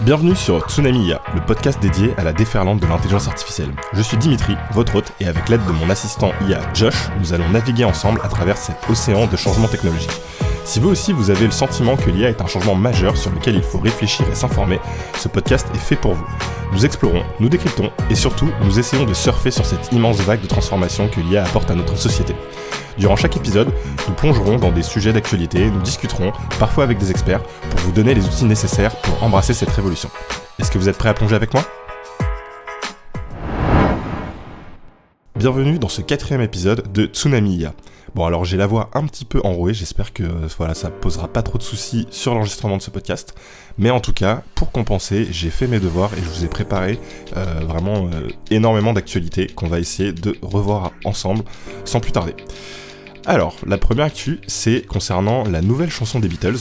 Bienvenue sur Tsunami IA, le podcast dédié à la déferlante de l'intelligence artificielle. Je suis Dimitri, votre hôte, et avec l'aide de mon assistant IA Josh, nous allons naviguer ensemble à travers cet océan de changements technologiques. Si vous aussi vous avez le sentiment que l'IA est un changement majeur sur lequel il faut réfléchir et s'informer, ce podcast est fait pour vous. Nous explorons, nous décryptons et surtout nous essayons de surfer sur cette immense vague de transformation que l'IA apporte à notre société. Durant chaque épisode, nous plongerons dans des sujets d'actualité, nous discuterons, parfois avec des experts, pour vous donner les outils nécessaires pour embrasser cette révolution. Est-ce que vous êtes prêts à plonger avec moi ? Bienvenue dans ce 4e épisode de Tsunami IA. Bon alors j'ai la voix un petit peu enrouée, j'espère que ça posera pas trop de soucis sur l'enregistrement de ce podcast. Mais en tout cas, pour compenser, j'ai fait mes devoirs et je vous ai préparé énormément d'actualités qu'on va essayer de revoir ensemble sans plus tarder. Alors, la première actu, c'est concernant la nouvelle chanson des Beatles,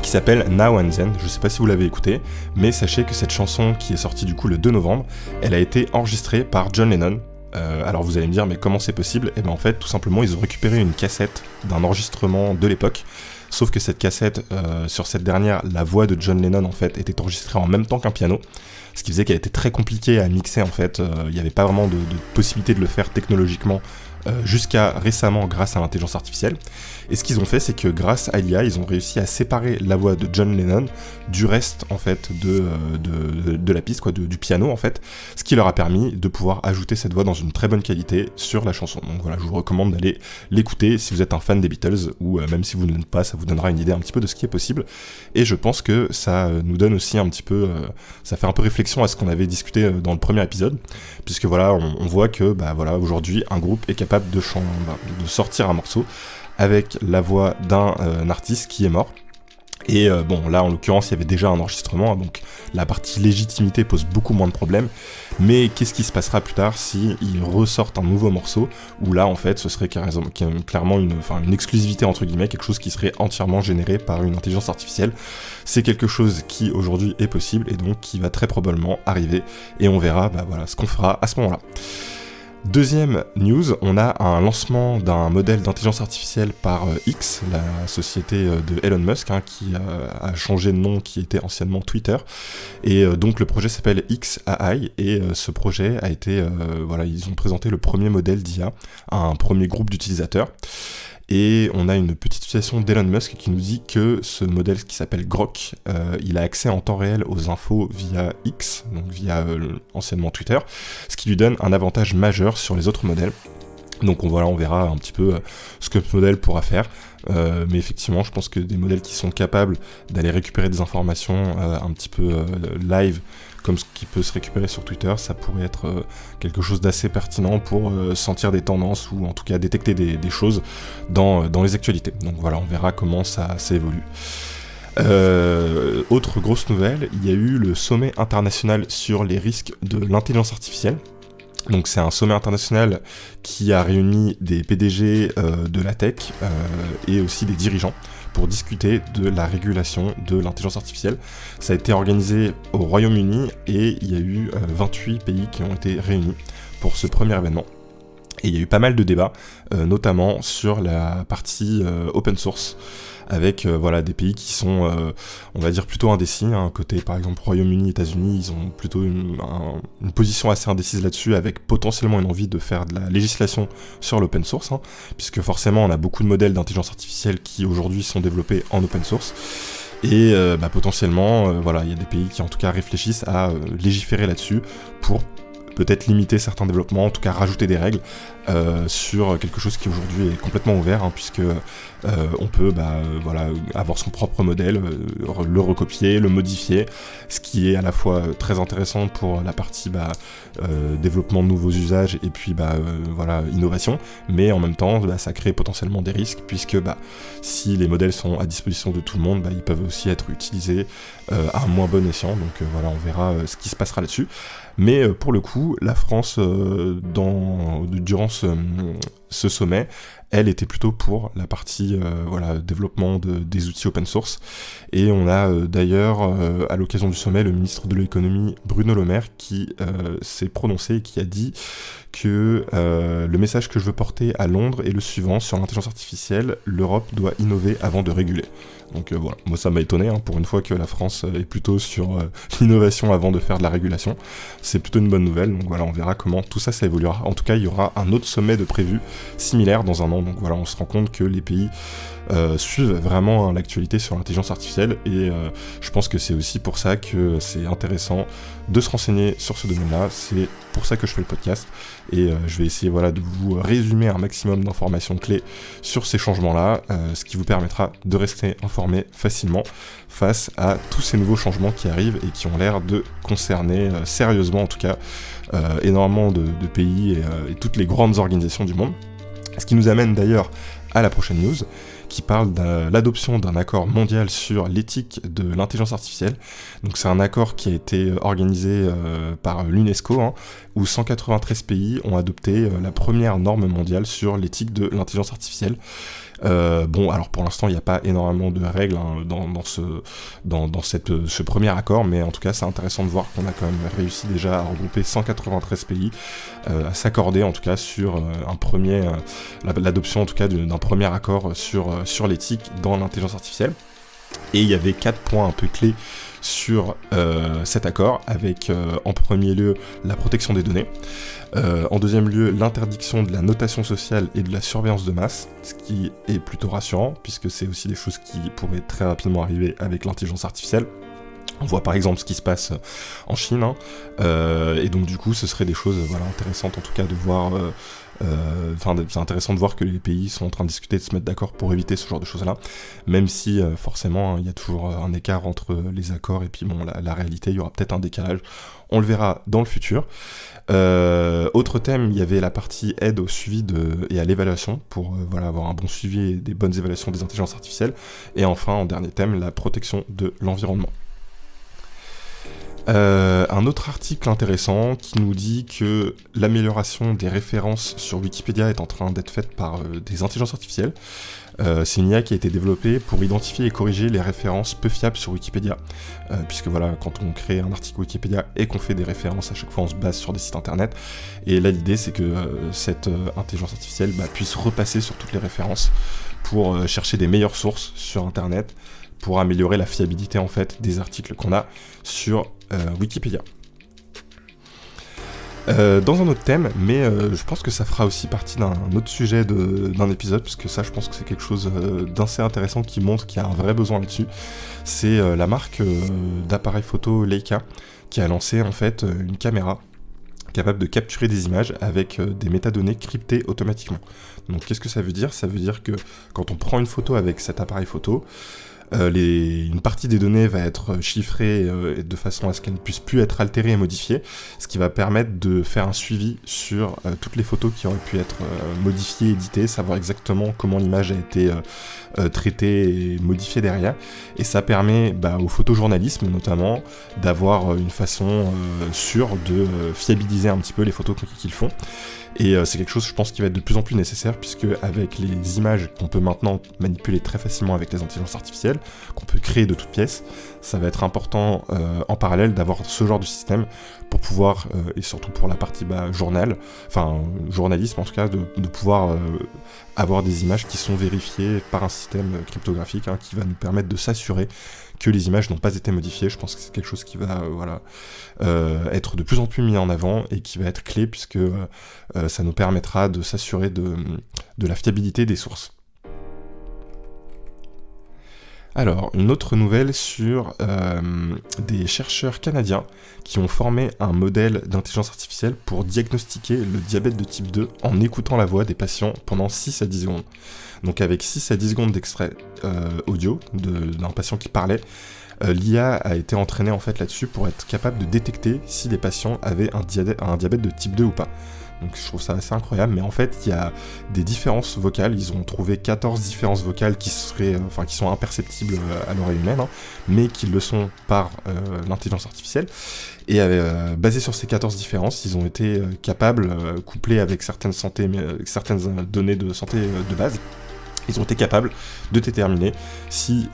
qui s'appelle Now and Then. Je sais pas si vous l'avez écoutée, mais sachez que cette chanson qui est sortie du coup le 2 novembre, elle a été enregistrée par John Lennon. Alors vous allez me dire, mais comment c'est possible ? Et bien en fait, tout simplement, ils ont récupéré une cassette d'un enregistrement de l'époque, sauf que cette cassette, sur cette dernière, la voix de John Lennon en fait était enregistrée en même temps qu'un piano, ce qui faisait qu'elle était très compliquée à mixer en fait, il n'y avait pas vraiment de possibilité de le faire technologiquement, jusqu'à récemment grâce à l'intelligence artificielle. Et ce qu'ils ont fait, c'est que grâce à l'IA, ils ont réussi à séparer la voix de John Lennon du reste en fait de la piste, du piano en fait, ce qui leur a permis de pouvoir ajouter cette voix dans une très bonne qualité sur la chanson. Donc voilà, je vous recommande d'aller l'écouter si vous êtes un fan des Beatles, ou même si vous ne l'êtes pas, ça vous donnera une idée un petit peu de ce qui est possible. Et je pense que ça nous donne aussi un petit peu, ça fait un peu réflexion à ce qu'on avait discuté dans le premier épisode, puisque voilà, on voit que aujourd'hui un groupe est capable de sortir un morceau avec la voix d'un artiste qui est mort. Et là en l'occurrence il y avait déjà un enregistrement, donc la partie légitimité pose beaucoup moins de problèmes. Mais qu'est-ce qui se passera plus tard si ils ressortent un nouveau morceau, où là en fait ce serait clairement une exclusivité entre guillemets, quelque chose qui serait entièrement généré par une intelligence artificielle. C'est quelque chose qui aujourd'hui est possible et donc qui va très probablement arriver, et on verra ce qu'on fera à ce moment-là. Deuxième news, on a un lancement d'un modèle d'intelligence artificielle par X, la société de Elon Musk, qui a changé de nom, qui était anciennement Twitter. Et donc le projet s'appelle XAI, et ce projet a été, ils ont présenté le premier modèle d'IA à un premier groupe d'utilisateurs. Et on a une petite citation d'Elon Musk qui nous dit que ce modèle qui s'appelle Grok, il a accès en temps réel aux infos via X, donc via anciennement Twitter, ce qui lui donne un avantage majeur sur les autres modèles. Donc on verra un petit peu ce que ce modèle pourra faire. Mais effectivement, je pense que des modèles qui sont capables d'aller récupérer des informations un petit peu live, comme ce qui peut se récupérer sur Twitter, ça pourrait être quelque chose d'assez pertinent pour sentir des tendances, ou en tout cas détecter des choses dans les actualités. Donc voilà, on verra comment ça évolue. Autre grosse nouvelle, il y a eu le sommet international sur les risques de l'intelligence artificielle. Donc c'est un sommet international qui a réuni des PDG de la tech et aussi des dirigeants pour discuter de la régulation de l'intelligence artificielle. Ça a été organisé au Royaume-Uni et il y a eu 28 pays qui ont été réunis pour ce premier événement. Et il y a eu pas mal de débats, notamment sur la partie open source, avec des pays qui sont, on va dire, plutôt indécis. Côté, par exemple, Royaume-Uni, États-Unis, ils ont plutôt une position assez indécise là-dessus, avec potentiellement une envie de faire de la législation sur l'open source, puisque forcément, on a beaucoup de modèles d'intelligence artificielle qui, aujourd'hui, sont développés en open source. Et potentiellement, il y a des pays qui, en tout cas, réfléchissent à légiférer là-dessus pour peut-être limiter certains développements, en tout cas rajouter des règles sur quelque chose qui aujourd'hui est complètement ouvert, puisque on peut avoir son propre modèle, le recopier, le modifier, ce qui est à la fois très intéressant pour la partie développement de nouveaux usages et puis innovation, mais en même temps ça crée potentiellement des risques, puisque si les modèles sont à disposition de tout le monde, ils peuvent aussi être utilisés à un moins bon escient. Donc on verra ce qui se passera là-dessus. Mais pour le coup, la France, durant ce sommet, elle était plutôt pour la partie développement des outils open source. Et on a d'ailleurs, à l'occasion du sommet, le ministre de l'économie Bruno Le Maire qui s'est prononcé et qui a dit que le message que je veux porter à Londres est le suivant: sur l'intelligence artificielle, l'Europe doit innover avant de réguler. Donc voilà, moi ça m'a étonné, pour une fois que la France est plutôt sur l'innovation avant de faire de la régulation. C'est plutôt une bonne nouvelle, donc voilà, on verra comment tout ça évoluera. En tout cas, il y aura un autre sommet de prévu similaire dans un an, donc voilà, on se rend compte que les pays suivent vraiment l'actualité sur l'intelligence artificielle, et je pense que c'est aussi pour ça que c'est intéressant de se renseigner sur ce domaine-là. C'est pour ça que je fais le podcast, et je vais essayer de vous résumer un maximum d'informations clés sur ces changements-là, ce qui vous permettra de rester informé facilement face à tous ces nouveaux changements qui arrivent et qui ont l'air de concerner sérieusement en tout cas énormément de pays et toutes les grandes organisations du monde. Ce qui nous amène d'ailleurs à la prochaine news, qui parle de l'adoption d'un accord mondial sur l'éthique de l'intelligence artificielle. Donc c'est un accord qui a été organisé par l'UNESCO, où 193 pays ont adopté la première norme mondiale sur l'éthique de l'intelligence artificielle. Alors pour l'instant il n'y a pas énormément de règles dans ce premier accord, mais en tout cas c'est intéressant de voir qu'on a quand même réussi déjà à regrouper 193 pays à s'accorder en tout cas sur l'adoption en tout cas d'un premier accord sur l'éthique dans l'intelligence artificielle. Et il y avait 4 points un peu clés sur cet accord, avec en premier lieu la protection des données, en deuxième lieu l'interdiction de la notation sociale et de la surveillance de masse, ce qui est plutôt rassurant puisque c'est aussi des choses qui pourraient très rapidement arriver avec l'intelligence artificielle. On voit par exemple ce qui se passe en Chine, et donc du coup ce serait des choses intéressantes en tout cas de voir. C'est intéressant de voir que les pays sont en train de discuter, de se mettre d'accord pour éviter ce genre de choses-là, même si forcément il y a toujours un écart entre les accords et puis la réalité, il y aura peut-être un décalage, on le verra dans le futur. Autre thème, il y avait la partie aide au suivi et à l'évaluation, pour avoir un bon suivi et des bonnes évaluations des intelligences artificielles, et enfin en dernier thème, la protection de l'environnement. Un autre article intéressant qui nous dit que l'amélioration des références sur Wikipédia est en train d'être faite par des intelligences artificielles. C'est une IA qui a été développée pour identifier et corriger les références peu fiables sur Wikipédia, puisque quand on crée un article Wikipédia et qu'on fait des références, à chaque fois on se base sur des sites internet, et là l'idée c'est que cette intelligence artificielle puisse repasser sur toutes les références pour chercher des meilleures sources sur internet, pour améliorer la fiabilité en fait des articles qu'on a sur Wikipédia. Dans un autre thème, mais je pense que ça fera aussi partie d'un autre sujet d'un épisode, parce que ça je pense que c'est quelque chose d'assez intéressant qui montre qu'il y a un vrai besoin là-dessus. C'est la marque d'appareil photo Leica qui a lancé en fait une caméra capable de capturer des images avec des métadonnées cryptées automatiquement. Donc qu'est-ce que ça veut dire ? Ça veut dire que quand on prend une photo avec cet appareil photo, une partie des données va être chiffrée de façon à ce qu'elle ne puisse plus être altérée et modifiée, ce qui va permettre de faire un suivi sur toutes les photos qui auraient pu être modifiées, éditées, savoir exactement comment l'image a été traitée et modifiée derrière. Et ça permet au photojournalisme notamment d'avoir une façon sûre de fiabiliser un petit peu les photos qu'ils font. Et c'est quelque chose, je pense, qui va être de plus en plus nécessaire, puisque avec les images qu'on peut maintenant manipuler très facilement avec les intelligences artificielles, qu'on peut créer de toutes pièces, ça va être important en parallèle d'avoir ce genre de système pour pouvoir, et surtout pour la partie journalisme en tout cas, de pouvoir avoir des images qui sont vérifiées par un système cryptographique qui va nous permettre de s'assurer que les images n'ont pas été modifiées. Je pense que c'est quelque chose qui va être de plus en plus mis en avant et qui va être clé, puisque ça nous permettra de s'assurer de la fiabilité des sources. Alors, une autre nouvelle sur des chercheurs canadiens qui ont formé un modèle d'intelligence artificielle pour diagnostiquer le diabète de type 2 en écoutant la voix des patients pendant 6 à 10 secondes. Donc avec 6 à 10 secondes d'extrait audio d'un patient qui parlait, l'IA a été entraînée en fait là-dessus pour être capable de détecter si les patients avaient un diabète de type 2 ou pas. Donc je trouve ça assez incroyable, mais en fait il y a des différences vocales, ils ont trouvé 14 différences vocales qui sont imperceptibles à l'oreille humaine, mais qui le sont par l'intelligence artificielle. Et basé sur ces 14 différences, ils ont été capables, couplés avec certaines données de santé de base, ils ont été capables de déterminer si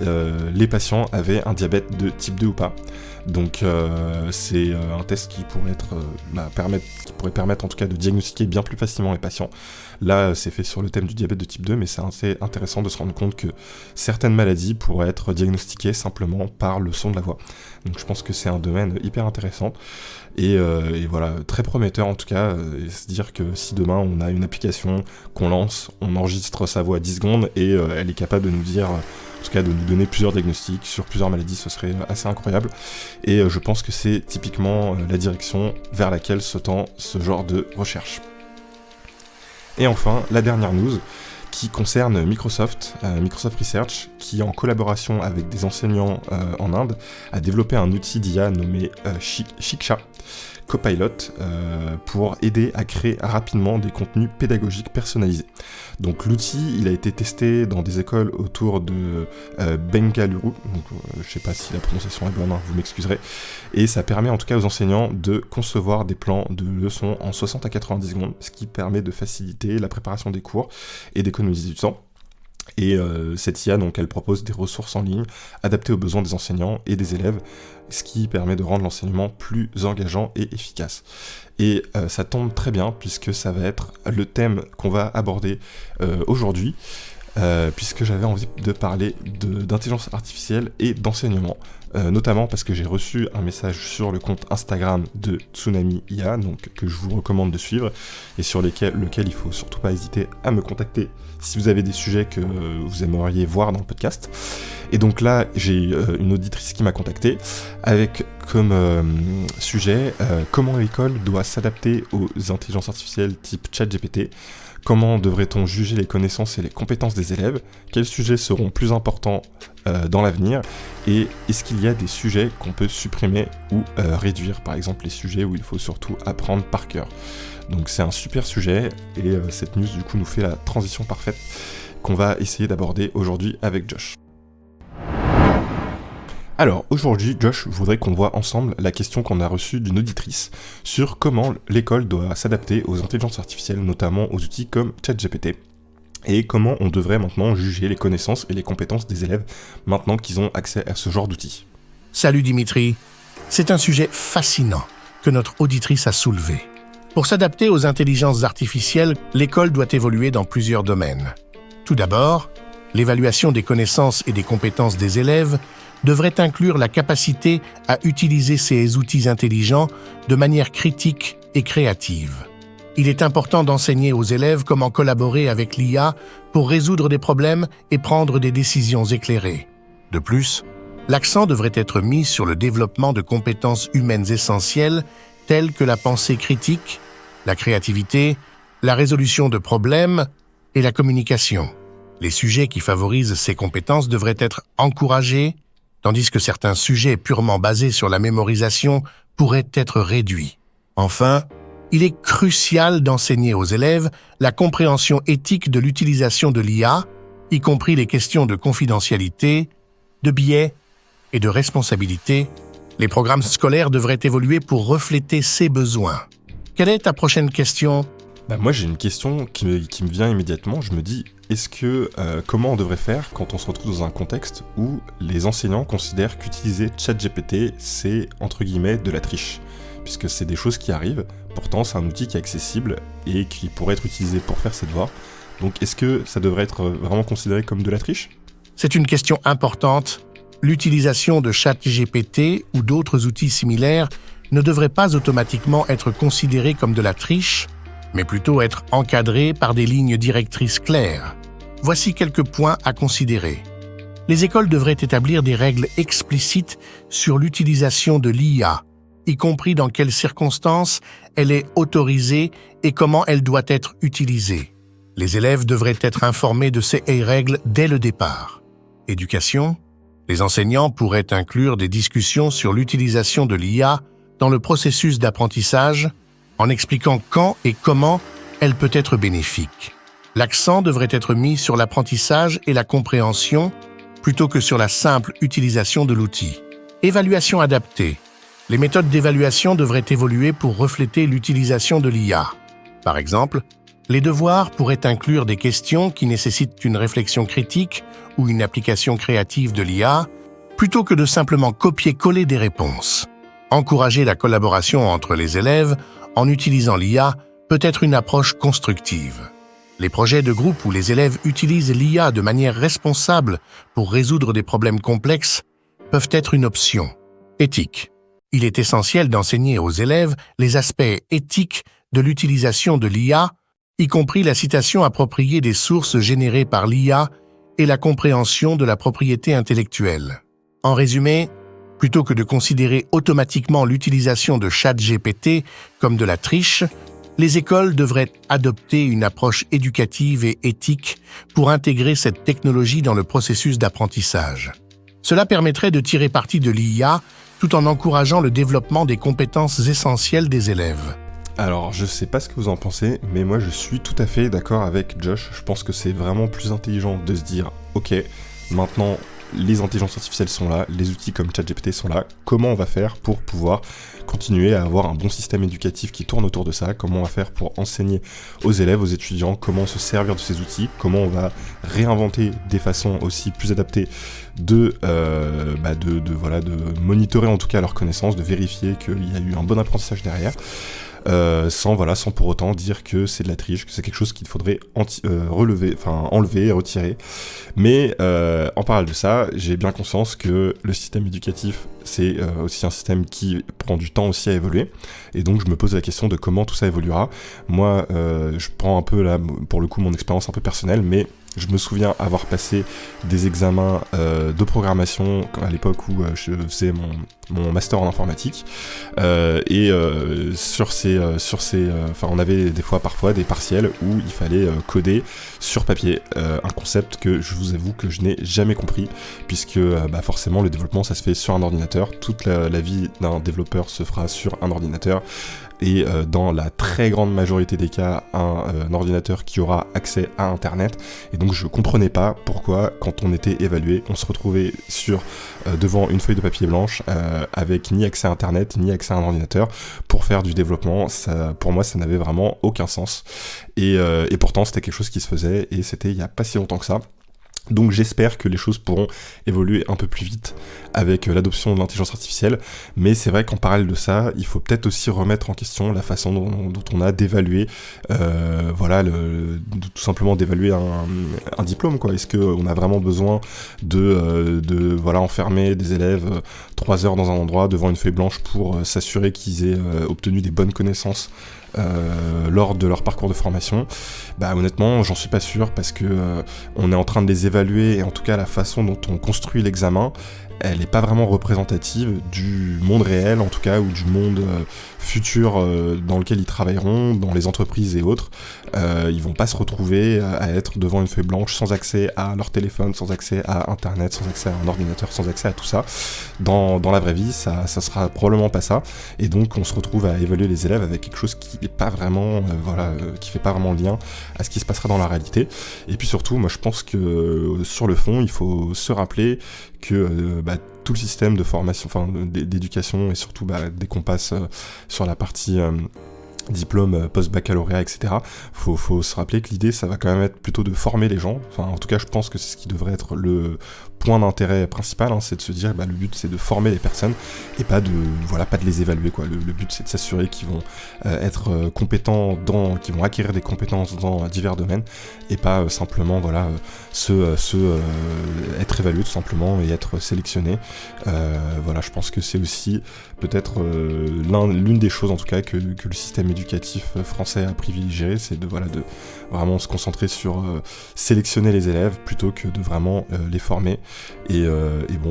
les patients avaient un diabète de type 2 ou pas. Donc c'est un test qui pourrait permettre en tout cas de diagnostiquer bien plus facilement les patients. Là, c'est fait sur le thème du diabète de type 2, mais c'est assez intéressant de se rendre compte que certaines maladies pourraient être diagnostiquées simplement par le son de la voix. Donc je pense que c'est un domaine hyper intéressant et voilà, très prometteur en tout cas, se dire que si demain on a une application qu'on lance, on enregistre sa voix à 10 secondes et elle est capable de nous dire, en tout cas de nous donner plusieurs diagnostics sur plusieurs maladies, ce serait assez incroyable. Et je pense que c'est typiquement la direction vers laquelle se tend ce genre de recherche. Et enfin, la dernière news qui concerne Microsoft Research, qui en collaboration avec des enseignants en Inde, a développé un outil d'IA nommé Shiksha Copilot pour aider à créer rapidement des contenus pédagogiques personnalisés. Donc l'outil, il a été testé dans des écoles autour de Bengaluru, donc je sais pas si la prononciation est bonne, hein, vous m'excuserez, et ça permet en tout cas aux enseignants de concevoir des plans de leçons en 60 à 90 secondes, ce qui permet de faciliter la préparation des cours et d'économiser du temps. Et cette IA, donc, elle propose des ressources en ligne adaptées aux besoins des enseignants et des élèves, ce qui permet de rendre l'enseignement plus engageant et efficace. Et ça tombe très bien puisque ça va être le thème qu'on va aborder aujourd'hui, puisque j'avais envie de parler d'intelligence artificielle et d'enseignement, notamment parce que j'ai reçu un message sur le compte Instagram de Tsunami IA, donc que je vous recommande de suivre, et sur lequel il faut surtout pas hésiter à me contacter si vous avez des sujets que vous aimeriez voir dans le podcast. Et donc là, j'ai une auditrice qui m'a contacté avec comme sujet comment l'école doit s'adapter aux intelligences artificielles type ChatGPT. Comment devrait-on juger les connaissances et les compétences des élèves? Quels sujets seront plus importants dans l'avenir? Et est-ce qu'il y a des sujets qu'on peut supprimer ou réduire? Par exemple, les sujets où il faut surtout apprendre par cœur. Donc c'est un super sujet et cette news du coup nous fait la transition parfaite qu'on va essayer d'aborder aujourd'hui avec Josh. Alors, aujourd'hui, Josh, je voudrais qu'on voit ensemble la question qu'on a reçue d'une auditrice sur comment l'école doit s'adapter aux intelligences artificielles, notamment aux outils comme ChatGPT, et comment on devrait maintenant juger les connaissances et les compétences des élèves maintenant qu'ils ont accès à ce genre d'outils. Salut Dimitri, c'est un sujet fascinant que notre auditrice a soulevé. Pour s'adapter aux intelligences artificielles, l'école doit évoluer dans plusieurs domaines. Tout d'abord, l'évaluation des connaissances et des compétences des élèves devrait inclure la capacité à utiliser ces outils intelligents de manière critique et créative. Il est important d'enseigner aux élèves comment collaborer avec l'IA pour résoudre des problèmes et prendre des décisions éclairées. De plus, l'accent devrait être mis sur le développement de compétences humaines essentielles telles que la pensée critique, la créativité, la résolution de problèmes et la communication. Les sujets qui favorisent ces compétences devraient être encouragés, tandis que certains sujets purement basés sur la mémorisation pourraient être réduits. Enfin, il est crucial d'enseigner aux élèves la compréhension éthique de l'utilisation de l'IA, y compris les questions de confidentialité, de biais et de responsabilité. Les programmes scolaires devraient évoluer pour refléter ces besoins. Quelle est ta prochaine question ? Moi j'ai une question qui me vient immédiatement, je me dis, est-ce que comment on devrait faire quand on se retrouve dans un contexte où les enseignants considèrent qu'utiliser ChatGPT c'est entre guillemets de la triche, puisque c'est des choses qui arrivent, pourtant c'est un outil qui est accessible et qui pourrait être utilisé pour faire ses devoirs, donc est-ce que ça devrait être vraiment considéré comme de la triche ? C'est une question importante. L'utilisation de ChatGPT ou d'autres outils similaires ne devrait pas automatiquement être considérée comme de la triche, mais plutôt être encadré par des lignes directrices claires. Voici quelques points à considérer. Les écoles devraient établir des règles explicites sur l'utilisation de l'IA, y compris dans quelles circonstances elle est autorisée et comment elle doit être utilisée. Les élèves devraient être informés de ces règles dès le départ. Éducation. Les enseignants pourraient inclure des discussions sur l'utilisation de l'IA dans le processus d'apprentissage, en expliquant quand et comment elle peut être bénéfique. L'accent devrait être mis sur l'apprentissage et la compréhension plutôt que sur la simple utilisation de l'outil. Évaluation adaptée. Les méthodes d'évaluation devraient évoluer pour refléter l'utilisation de l'IA. Par exemple, les devoirs pourraient inclure des questions qui nécessitent une réflexion critique ou une application créative de l'IA, plutôt que de simplement copier-coller des réponses. Encourager la collaboration entre les élèves en utilisant l'IA peut être une approche constructive. Les projets de groupe où les élèves utilisent l'IA de manière responsable pour résoudre des problèmes complexes peuvent être une option. Éthique. Il est essentiel d'enseigner aux élèves les aspects éthiques de l'utilisation de l'IA, y compris la citation appropriée des sources générées par l'IA et la compréhension de la propriété intellectuelle. En résumé, plutôt que de considérer automatiquement l'utilisation de ChatGPT comme de la triche, les écoles devraient adopter une approche éducative et éthique pour intégrer cette technologie dans le processus d'apprentissage. Cela permettrait de tirer parti de l'IA tout en encourageant le développement des compétences essentielles des élèves. Alors, je sais pas ce que vous en pensez, mais moi je suis tout à fait d'accord avec Josh. Je pense que c'est vraiment plus intelligent de se dire « Ok, maintenant les intelligences artificielles sont là, les outils comme ChatGPT sont là, comment on va faire pour pouvoir continuer à avoir un bon système éducatif qui tourne autour de ça, comment on va faire pour enseigner aux élèves, aux étudiants, comment se servir de ces outils, comment on va réinventer des façons aussi plus adaptées de monitorer en tout cas leurs connaissances, de vérifier qu'il y a eu un bon apprentissage derrière. Sans pour autant dire que c'est de la triche, que c'est quelque chose qu'il faudrait enlever et retirer. Mais en parallèle de ça, j'ai bien conscience que le système éducatif, c'est aussi un système qui prend du temps aussi à évoluer. Et donc je me pose la question de comment tout ça évoluera. Moi, je prends un peu là, pour le coup, mon expérience un peu personnelle, mais je me souviens avoir passé des examens de programmation à l'époque où je faisais mon master en informatique. On avait parfois des partiels où il fallait coder sur papier un concept que je vous avoue que je n'ai jamais compris, puisque forcément le développement ça se fait sur un ordinateur. Toute la vie d'un développeur se fera sur un ordinateur. Et dans la très grande majorité des cas, un ordinateur qui aura accès à Internet. Et donc je comprenais pas pourquoi, quand on était évalué, on se retrouvait devant une feuille de papier blanche avec ni accès à Internet, ni accès à un ordinateur pour faire du développement. Ça, pour moi, ça n'avait vraiment aucun sens. Et pourtant, c'était quelque chose qui se faisait et c'était il y a pas si longtemps que ça. Donc j'espère que les choses pourront évoluer un peu plus vite avec l'adoption de l'intelligence artificielle, mais c'est vrai qu'en parallèle de ça, il faut peut-être aussi remettre en question la façon dont on a d'évaluer, tout simplement d'évaluer un diplôme, quoi. Est-ce qu'on a vraiment besoin de enfermer des élèves 3 heures dans un endroit devant une feuille blanche pour s'assurer qu'ils aient obtenu des bonnes connaissances lors de leur parcours de formation? Honnêtement, j'en suis pas sûr, parce que on est en train de les évaluer, et en tout cas la façon dont on construit l'examen, elle n'est pas vraiment représentative du monde réel, en tout cas, ou du monde futur dans lequel ils travailleront, dans les entreprises et autres. Ils vont pas se retrouver à être devant une feuille blanche sans accès à leur téléphone, sans accès à Internet, sans accès à un ordinateur, sans accès à tout ça. Dans la vraie vie, ça sera probablement pas ça. Et donc on se retrouve à évaluer les élèves avec quelque chose qui n'est pas vraiment, qui fait pas vraiment lien à ce qui se passera dans la réalité. Et puis surtout, moi je pense que sur le fond, il faut se rappeler que tout le système de formation, d'éducation, et surtout dès qu'on passe sur la partie diplôme, post-baccalauréat, etc. Faut se rappeler que l'idée, ça va quand même être plutôt de former les gens. Enfin, en tout cas, je pense que c'est ce qui devrait être le point d'intérêt principal, c'est de se dire, le but, c'est de former les personnes et pas de les évaluer, quoi. Le but, c'est de s'assurer qu'ils vont être compétents qu'ils vont acquérir des compétences dans divers domaines, et pas simplement, être évalués tout simplement et être sélectionnés. Je pense que c'est aussi peut-être l'une des choses, en tout cas, que le système éducatif français a privilégié, c'est de vraiment se concentrer sur sélectionner les élèves plutôt que de vraiment les former. Et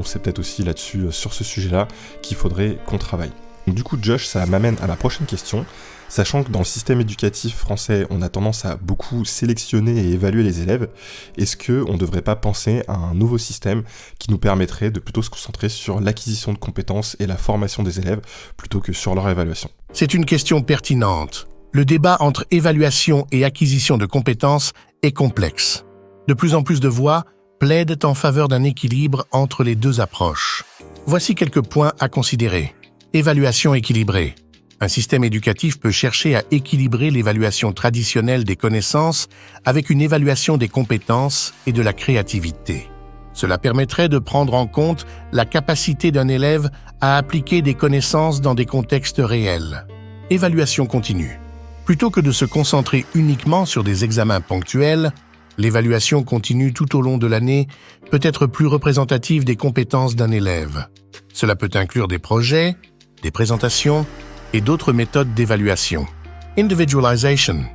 c'est peut-être aussi là-dessus, sur ce sujet-là, qu'il faudrait qu'on travaille. Donc, du coup, Josh, ça m'amène à ma prochaine question. Sachant que dans le système éducatif français, on a tendance à beaucoup sélectionner et évaluer les élèves, est-ce qu'on ne devrait pas penser à un nouveau système qui nous permettrait de plutôt se concentrer sur l'acquisition de compétences et la formation des élèves plutôt que sur leur évaluation? C'est une question pertinente. Le débat entre évaluation et acquisition de compétences est complexe. De plus en plus de voix plaident en faveur d'un équilibre entre les deux approches. Voici quelques points à considérer. Évaluation équilibrée. Un système éducatif peut chercher à équilibrer l'évaluation traditionnelle des connaissances avec une évaluation des compétences et de la créativité. Cela permettrait de prendre en compte la capacité d'un élève à appliquer des connaissances dans des contextes réels. Évaluation continue. Plutôt que de se concentrer uniquement sur des examens ponctuels, l'évaluation continue tout au long de l'année peut être plus représentative des compétences d'un élève. Cela peut inclure des projets, des présentations et d'autres méthodes d'évaluation. Individualization.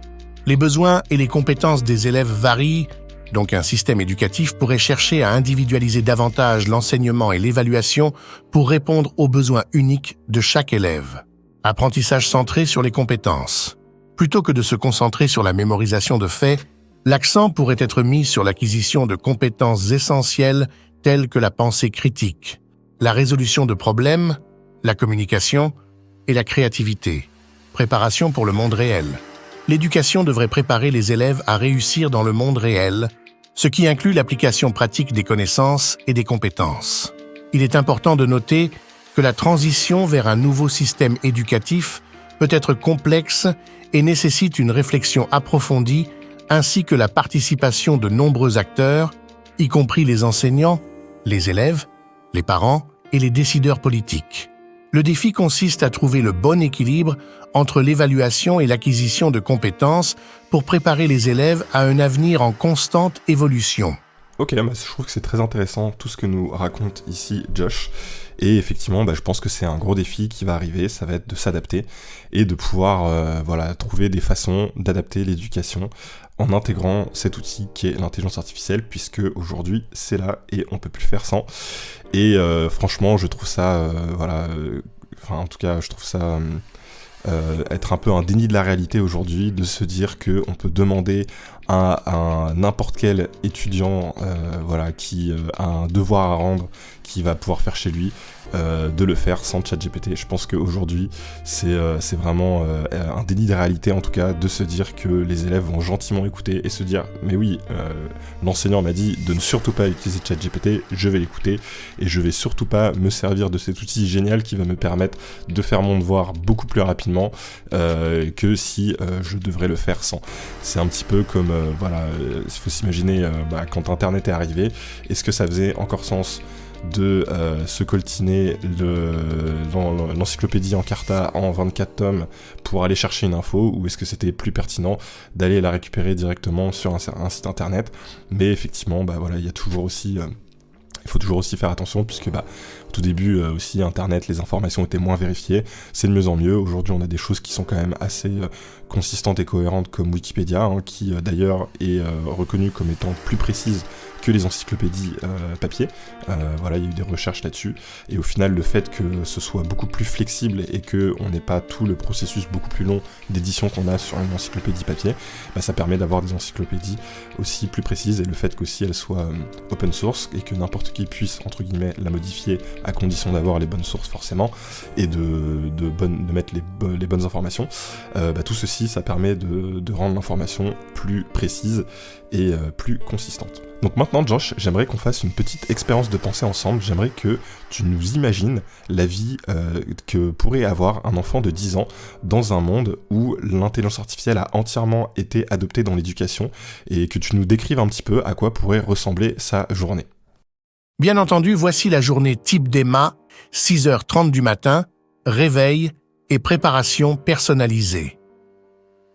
Les besoins et les compétences des élèves varient, donc un système éducatif pourrait chercher à individualiser davantage l'enseignement et l'évaluation pour répondre aux besoins uniques de chaque élève. Apprentissage centré sur les compétences. Plutôt que de se concentrer sur la mémorisation de faits, l'accent pourrait être mis sur l'acquisition de compétences essentielles telles que la pensée critique, la résolution de problèmes, la communication et la créativité. Préparation pour le monde réel. L'éducation devrait préparer les élèves à réussir dans le monde réel, ce qui inclut l'application pratique des connaissances et des compétences. Il est important de noter que la transition vers un nouveau système éducatif peut être complexe et nécessite une réflexion approfondie ainsi que la participation de nombreux acteurs, y compris les enseignants, les élèves, les parents et les décideurs politiques. Le défi consiste à trouver le bon équilibre entre l'évaluation et l'acquisition de compétences pour préparer les élèves à un avenir en constante évolution. Ok, bah, je trouve que c'est très intéressant tout ce que nous raconte ici Josh. Et effectivement, je pense que c'est un gros défi qui va arriver, ça va être de s'adapter et de pouvoir trouver des façons d'adapter l'éducation en intégrant cet outil qui est l'intelligence artificielle, puisque aujourd'hui c'est là et on peut plus faire sans. Et franchement, je trouve ça, en tout cas, je trouve ça être un peu un déni de la réalité aujourd'hui, de se dire qu'on peut demander à n'importe quel étudiant qui a un devoir à rendre, qui va pouvoir faire chez lui, de le faire sans ChatGPT. Je pense qu'aujourd'hui, c'est vraiment un déni de réalité, en tout cas, de se dire que les élèves vont gentiment écouter et se dire « Mais oui, l'enseignant m'a dit de ne surtout pas utiliser ChatGPT, je vais l'écouter et je vais surtout pas me servir de cet outil génial qui va me permettre de faire mon devoir beaucoup plus rapidement que si je devrais le faire sans. » C'est un petit peu comme, il faut s'imaginer quand Internet est arrivé, est-ce que ça faisait encore sens de se coltiner l'encyclopédie Encarta en 24 tomes pour aller chercher une info, ou est-ce que c'était plus pertinent d'aller la récupérer directement sur un site internet? Mais effectivement, il y a toujours aussi... il faut toujours aussi faire attention, puisque au tout début aussi Internet, les informations étaient moins vérifiées, c'est de mieux en mieux. Aujourd'hui on a des choses qui sont quand même assez consistantes et cohérentes comme Wikipédia, qui d'ailleurs est reconnue comme étant plus précise que les encyclopédies papier. Il y a eu des recherches là-dessus, et au final le fait que ce soit beaucoup plus flexible et qu'on n'ait pas tout le processus beaucoup plus long d'édition qu'on a sur une encyclopédie papier, ça permet d'avoir des encyclopédies aussi plus précises, et le fait qu'aussi elles soient open source et que n'importe qui puisse entre guillemets la modifier à condition d'avoir les bonnes sources forcément et de mettre les bonnes informations, tout ceci ça permet de rendre l'information plus précise et plus consistante. Donc maintenant, Josh, j'aimerais qu'on fasse une petite expérience de pensée ensemble. J'aimerais que tu nous imagines la vie que pourrait avoir un enfant de 10 ans dans un monde où l'intelligence artificielle a entièrement été adoptée dans l'éducation, et que tu nous décrives un petit peu à quoi pourrait ressembler sa journée. Bien entendu, voici la journée type d'Emma, 6h30 du matin, réveil et préparation personnalisée.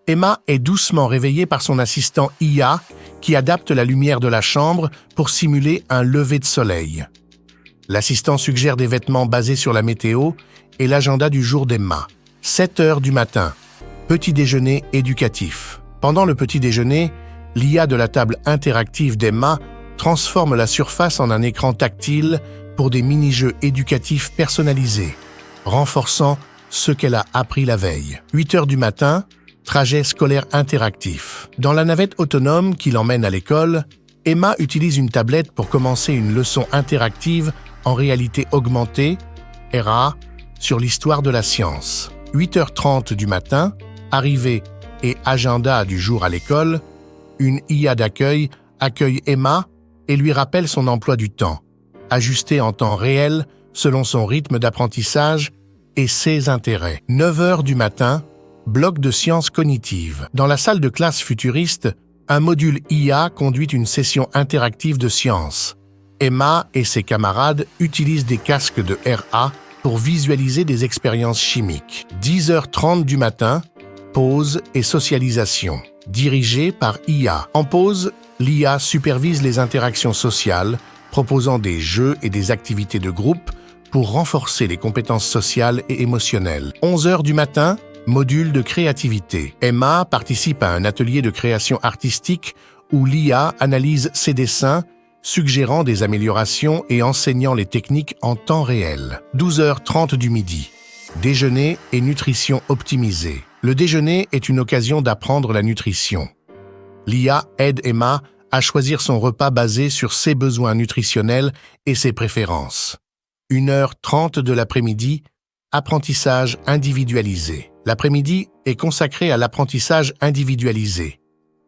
Emma est doucement réveillée par son assistant IA qui adapte la lumière de la chambre pour simuler un lever de soleil. L'assistant suggère des vêtements basés sur la météo et l'agenda du jour d'Emma. 7h du matin, petit déjeuner éducatif. Pendant le petit déjeuner, l'IA de la table interactive d'Emma transforme la surface en un écran tactile pour des mini-jeux éducatifs personnalisés, renforçant ce qu'elle a appris la veille. 8h du matin, trajet scolaire interactif. Dans la navette autonome qui l'emmène à l'école, Emma utilise une tablette pour commencer une leçon interactive en réalité augmentée, RA, sur l'histoire de la science. 8h30 du matin, arrivée et agenda du jour à l'école, une IA d'accueil accueille Emma et lui rappelle son emploi du temps, ajusté en temps réel selon son rythme d'apprentissage et ses intérêts. 9h du matin, bloc de sciences cognitives. Dans la salle de classe futuriste, un module IA conduit une session interactive de sciences. Emma et ses camarades utilisent des casques de RA pour visualiser des expériences chimiques. 10h30 du matin, pause et socialisation. Dirigé par IA. En pause, l'IA supervise les interactions sociales, proposant des jeux et des activités de groupe pour renforcer les compétences sociales et émotionnelles. 11h du matin, module de créativité. Emma participe à un atelier de création artistique où l'IA analyse ses dessins, suggérant des améliorations et enseignant les techniques en temps réel. 12h30 du midi. Déjeuner et nutrition optimisée. Le déjeuner est une occasion d'apprendre la nutrition. L'IA aide Emma à choisir son repas basé sur ses besoins nutritionnels et ses préférences. 1h30 de l'après-midi, apprentissage individualisé. L'après-midi est consacré à l'apprentissage individualisé.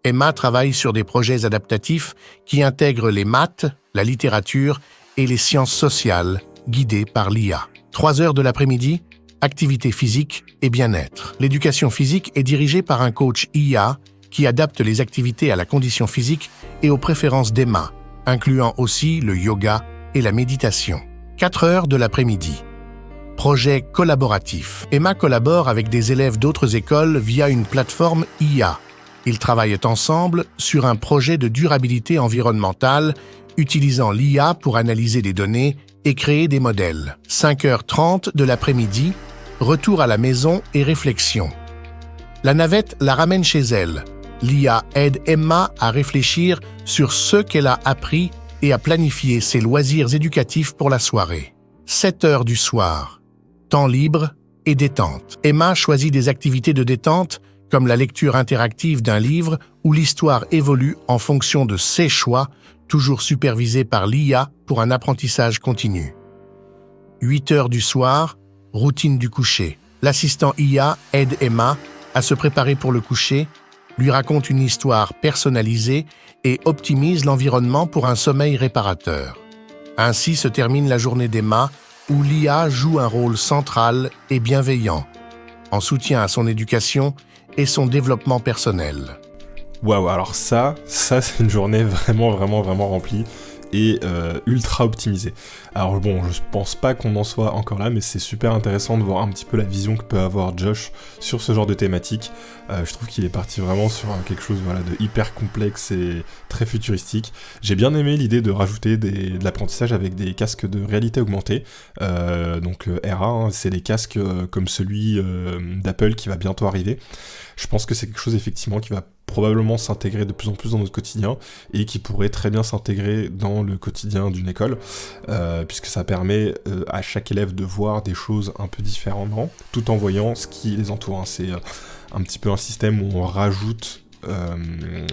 Emma travaille sur des projets adaptatifs qui intègrent les maths, la littérature et les sciences sociales, guidées par l'IA. 3 heures de l'après-midi, activité physique et bien-être. L'éducation physique est dirigée par un coach IA qui adapte les activités à la condition physique et aux préférences d'Emma, incluant aussi le yoga et la méditation. 4 heures de l'après-midi. Projet collaboratif. Emma collabore avec des élèves d'autres écoles via une plateforme IA. Ils travaillent ensemble sur un projet de durabilité environnementale utilisant l'IA pour analyser des données et créer des modèles. 5h30 de l'après-midi, retour à la maison et réflexion. La navette la ramène chez elle. L'IA aide Emma à réfléchir sur ce qu'elle a appris et à planifier ses loisirs éducatifs pour la soirée. 7 heures du soir. Temps libre et détente. Emma choisit des activités de détente comme la lecture interactive d'un livre où l'histoire évolue en fonction de ses choix, toujours supervisée par l'IA pour un apprentissage continu. 8 heures du soir, routine du coucher. L'assistant IA aide Emma à se préparer pour le coucher, lui raconte une histoire personnalisée et optimise l'environnement pour un sommeil réparateur. Ainsi se termine la journée d'Emma où l'IA joue un rôle central et bienveillant, en soutien à son éducation et son développement personnel. Waouh, alors ça c'est une journée vraiment remplie et ultra optimisée. Alors bon, je pense pas qu'on en soit encore là, mais c'est super intéressant de voir un petit peu la vision que peut avoir Josh sur ce genre de thématique. Je trouve qu'il est parti vraiment sur quelque chose de hyper complexe et très futuristique. J'ai bien aimé l'idée de rajouter de l'apprentissage avec des casques de réalité augmentée. Donc RA, c'est les casques comme celui d'Apple qui va bientôt arriver. Je pense que c'est quelque chose effectivement qui va probablement s'intégrer de plus en plus dans notre quotidien et qui pourrait très bien s'intégrer dans le quotidien d'une école, puisque ça permet à chaque élève de voir des choses un peu différemment, tout en voyant ce qui les entoure. C'est un petit peu un système où on rajoute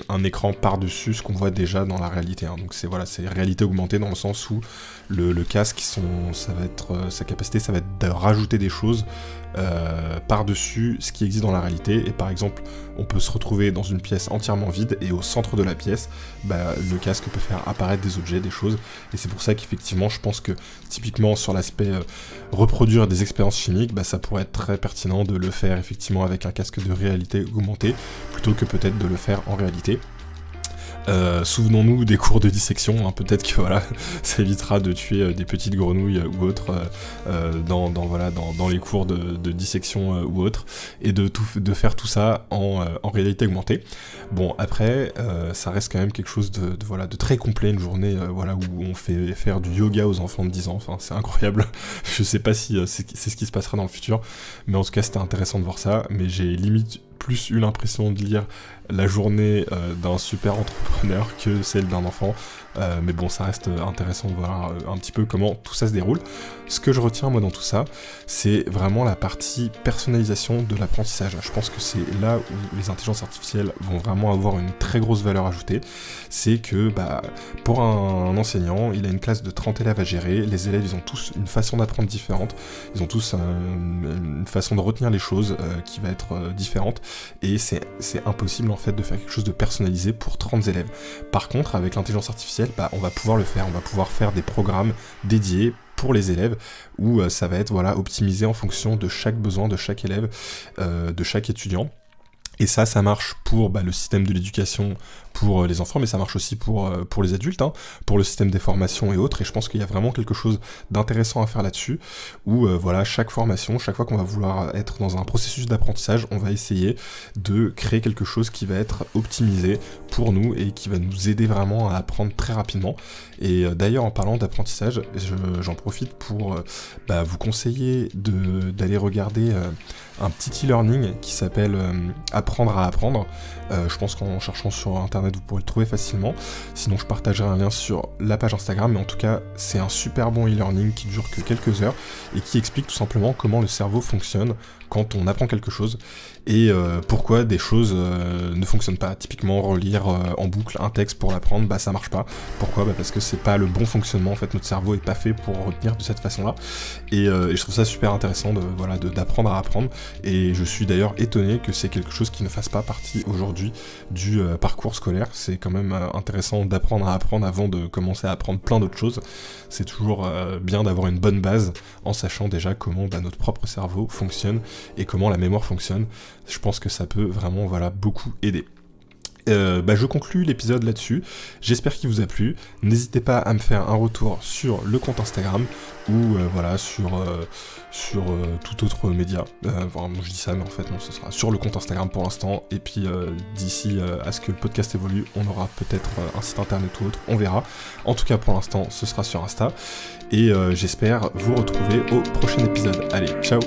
un écran par-dessus ce qu'on voit déjà dans la réalité. Donc c'est réalité augmentée dans le sens où le casque, sa capacité, ça va être de rajouter des choses par-dessus ce qui existe dans la réalité. Et par exemple, on peut se retrouver dans une pièce entièrement vide et au centre de la pièce, le casque peut faire apparaître des objets, des choses. Et c'est pour ça qu'effectivement, je pense que typiquement sur l'aspect reproduire des expériences chimiques, ça pourrait être très pertinent de le faire effectivement avec un casque de réalité augmentée plutôt que peut-être de le faire en réalité. Souvenons-nous des cours de dissection, peut-être que ça évitera de tuer des petites grenouilles ou autres dans les cours de dissection ou autres, et de faire tout ça en réalité augmentée. Bon, après, ça reste quand même quelque chose de très complet, une journée où on fait faire du yoga aux enfants de 10 ans, c'est incroyable. Je sais pas si c'est ce qui se passera dans le futur, mais en tout cas c'était intéressant de voir ça, mais j'ai limite plus eu l'impression de lire la journée d'un super entrepreneur que celle d'un enfant, mais bon, ça reste intéressant de voir un petit peu comment tout ça se déroule. Ce que je retiens moi dans tout ça, c'est vraiment la partie personnalisation de l'apprentissage. Je pense que c'est là où les intelligences artificielles vont vraiment avoir une très grosse valeur ajoutée. C'est que pour un enseignant, il a une classe de 30 élèves à gérer, les élèves ils ont tous une façon d'apprendre différente, ils ont tous une façon de retenir les choses qui va être différente, et c'est impossible en fait de faire quelque chose de personnalisé pour 30 élèves. Par contre, avec l'intelligence artificielle, on va pouvoir le faire, on va pouvoir faire des programmes dédiés pour les élèves, où ça va être optimisé en fonction de chaque besoin de chaque élève, de chaque étudiant. Et ça marche pour le système de l'éducation pour les enfants, mais ça marche aussi pour les adultes, hein, pour le système des formations et autres, et je pense qu'il y a vraiment quelque chose d'intéressant à faire là-dessus, où chaque formation, chaque fois qu'on va vouloir être dans un processus d'apprentissage, on va essayer de créer quelque chose qui va être optimisé pour nous et qui va nous aider vraiment à apprendre très rapidement. Et d'ailleurs, en parlant d'apprentissage, j'en profite pour vous conseiller d'aller regarder un petit e-learning qui s'appelle Apprendre à apprendre. Je pense qu'en cherchant sur internet vous pourrez le trouver facilement, sinon je partagerai un lien sur la page Instagram, mais en tout cas c'est un super bon e-learning qui dure que quelques heures et qui explique tout simplement comment le cerveau fonctionne quand on apprend quelque chose et pourquoi des choses ne fonctionnent pas. Typiquement relire en boucle un texte pour l'apprendre, ça marche pas. Pourquoi ? Parce que c'est pas le bon fonctionnement, en fait notre cerveau est pas fait pour retenir de cette façon là et je trouve ça super intéressant d'apprendre à apprendre, et je suis d'ailleurs étonné que c'est quelque chose qui ne fasse pas partie aujourd'hui du parcours scolaire. C'est quand même intéressant d'apprendre à apprendre avant de commencer à apprendre plein d'autres choses. C'est toujours bien d'avoir une bonne base en sachant déjà comment notre propre cerveau fonctionne et comment la mémoire fonctionne. Je pense que ça peut vraiment beaucoup aider. Je conclus l'épisode là-dessus, j'espère qu'il vous a plu, n'hésitez pas à me faire un retour sur le compte Instagram ou sur tout autre média, je dis ça mais en fait non, ce sera sur le compte Instagram pour l'instant, et puis d'ici à ce que le podcast évolue, on aura peut-être un site internet ou autre, on verra. En tout cas pour l'instant ce sera sur Insta, et j'espère vous retrouver au prochain épisode. Allez, ciao.